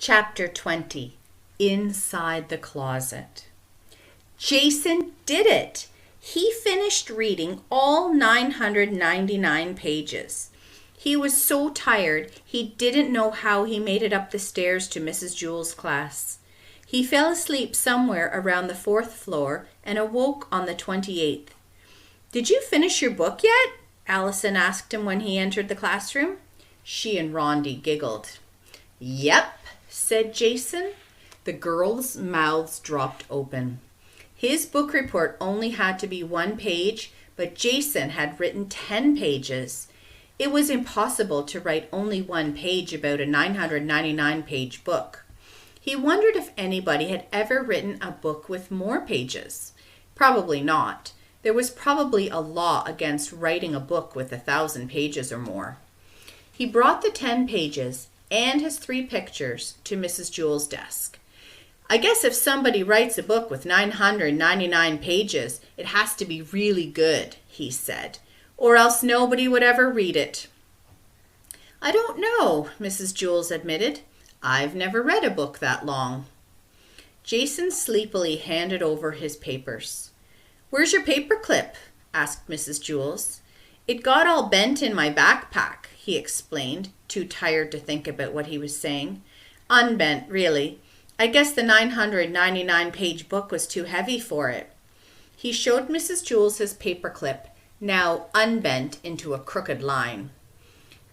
Chapter 20. Inside the Closet. Jason did it! He finished reading all 999 pages. He was so tired he didn't know how he made it up the stairs to Mrs. Jewell's class. He fell asleep somewhere around the 4th floor and awoke on the 28th. "Did you finish your book yet?" Allison asked him when he entered the classroom. She and Rondi giggled. "Yep," said Jason. The girls' mouths dropped open. His book report only had to be 1 page, but Jason had written 10 pages. It was impossible to write only 1 page about a 999-page book. He wondered if anybody had ever written a book with more pages. Probably not. There was probably a law against writing a book with 1,000 pages or more. He brought the 10 pages and his 3 pictures to Mrs. Jewell's desk. "I guess if somebody writes a book with 999 pages, it has to be really good," he said, "or else nobody would ever read it." "I don't know," Mrs. Jewell admitted. "I've never read a book that long." Jason sleepily handed over his papers. "Where's your paperclip?" asked Mrs. Jewell. "It got all bent in my backpack," he explained, too tired to think about what he was saying. "Unbent, really. I guess the 999-page book was too heavy for it." He showed Mrs. Jewell his paperclip, now unbent into a crooked line.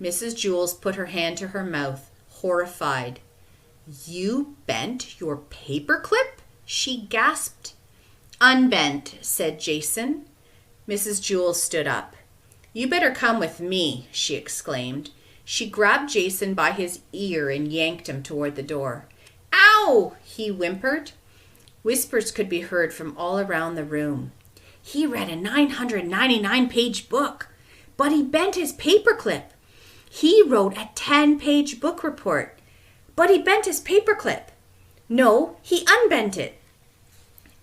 Mrs. Jewell put her hand to her mouth, horrified. "You bent your paperclip?" she gasped. "Unbent," said Jason. Mrs. Jewell stood up. "You better come with me," she exclaimed. She grabbed Jason by his ear and yanked him toward the door. "Ow!" he whimpered. Whispers could be heard from all around the room. "He read a 999-page book, but he bent his paperclip. He wrote a 10-page book report, but he bent his paperclip. No, he unbent it."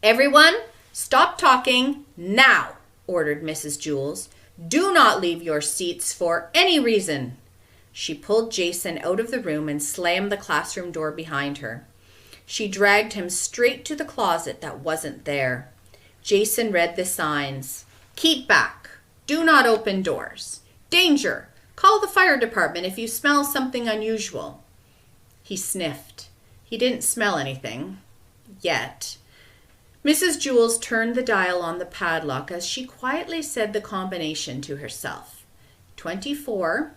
"Everyone, stop talking now," ordered Mrs. Jewell. "Do not leave your seats for any reason." She pulled Jason out of the room and slammed the classroom door behind her. She dragged him straight to the closet that wasn't there. Jason read the signs. "Keep back. Do not open doors. Danger. Call the fire department if you smell something unusual." He sniffed. He didn't smell anything. Yet. Mrs. Jewell turned the dial on the padlock as she quietly said the combination to herself. 24,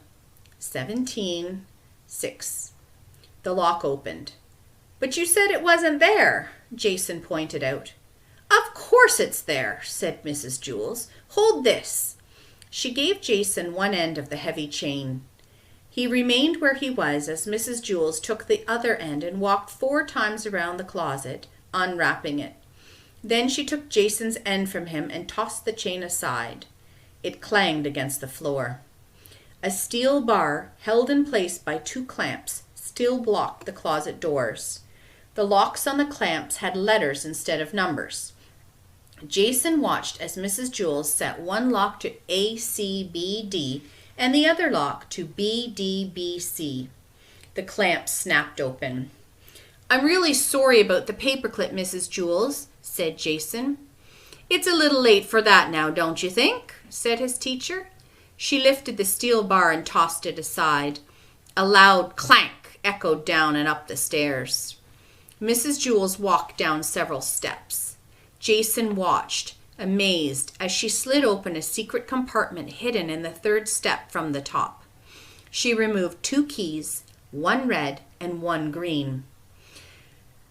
17, 6. The lock opened. "But you said it wasn't there," Jason pointed out. "Of course it's there," said Mrs. Jewell. "Hold this." She gave Jason one end of the heavy chain. He remained where he was as Mrs. Jewell took the other end and walked 4 times around the closet, unwrapping it. Then she took Jason's end from him and tossed the chain aside. It clanged against the floor. A steel bar, held in place by 2 clamps, still blocked the closet doors. The locks on the clamps had letters instead of numbers. Jason watched as Mrs. Jewell set one lock to ACBD and the other lock to BDBC. The clamps snapped open. "I'm really sorry about the paperclip, Mrs. Jewell," said Jason. "It's a little late for that now, don't you think?" said his teacher. She lifted the steel bar and tossed it aside. A loud clank echoed down and up the stairs. Mrs. Jewell walked down several steps. Jason watched, amazed, as she slid open a secret compartment hidden in the 3rd step from the top. She removed 2 keys, 1 red and 1 green.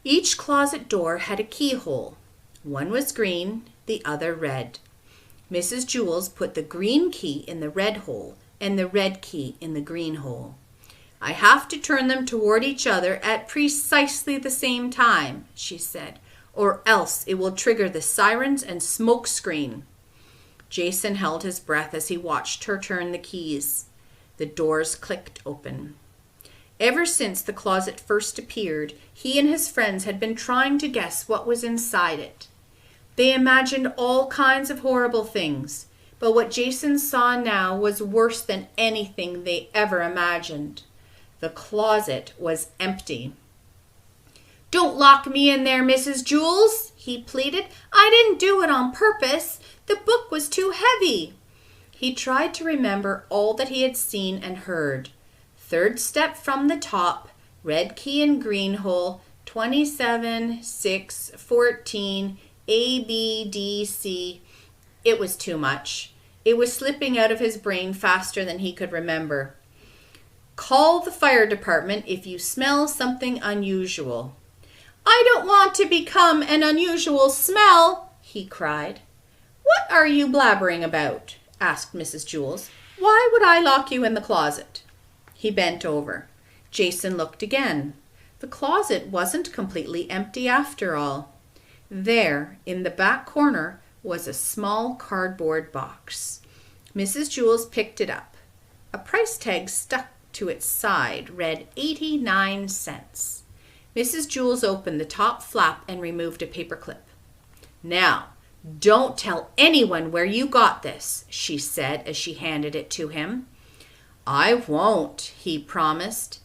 Each closet door had a keyhole. One was green, the other red. Mrs. Jewell put the green key in the red hole and the red key in the green hole. "I have to turn them toward each other at precisely the same time," she said, "or else it will trigger the sirens and smoke screen." Jason held his breath as he watched her turn the keys. The doors clicked open. Ever since the closet first appeared, he and his friends had been trying to guess what was inside it. They imagined all kinds of horrible things, but what Jason saw now was worse than anything they ever imagined. The closet was empty. "Don't lock me in there, Mrs. Jewls," he pleaded. "I didn't do it on purpose. The book was too heavy." He tried to remember all that he had seen and heard. Third step from the top, red key in green hole, 27, 6, 14, A, B, D, C. It was too much. It was slipping out of his brain faster than he could remember. "Call the fire department if you smell something unusual." "I don't want to become an unusual smell," he cried. "What are you blabbering about?" asked Mrs. Jewls. "Why would I lock you in the closet?" He bent over. Jason looked again. The closet wasn't completely empty after all. There, in the back corner, was a small cardboard box. Mrs. Jewls picked it up. A price tag stuck to its side read 89 cents. Mrs. Jewls opened the top flap and removed a paperclip. "Now, don't tell anyone where you got this," she said as she handed it to him. "I won't," he promised.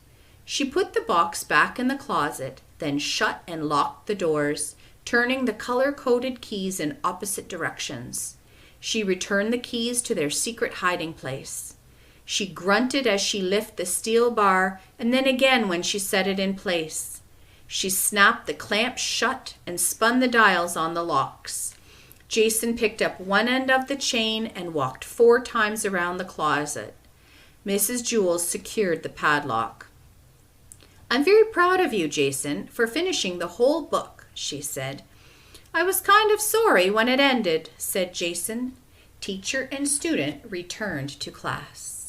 She put the box back in the closet, then shut and locked the doors, turning the color-coded keys in opposite directions. She returned the keys to their secret hiding place. She grunted as she lifted the steel bar, and then again when she set it in place. She snapped the clamps shut and spun the dials on the locks. Jason picked up one end of the chain and walked 4 times around the closet. Mrs. Jewls secured the padlock. "I'm very proud of you, Jason, for finishing the whole book," she said. "I was kind of sorry when it ended," said Jason. Teacher and student returned to class.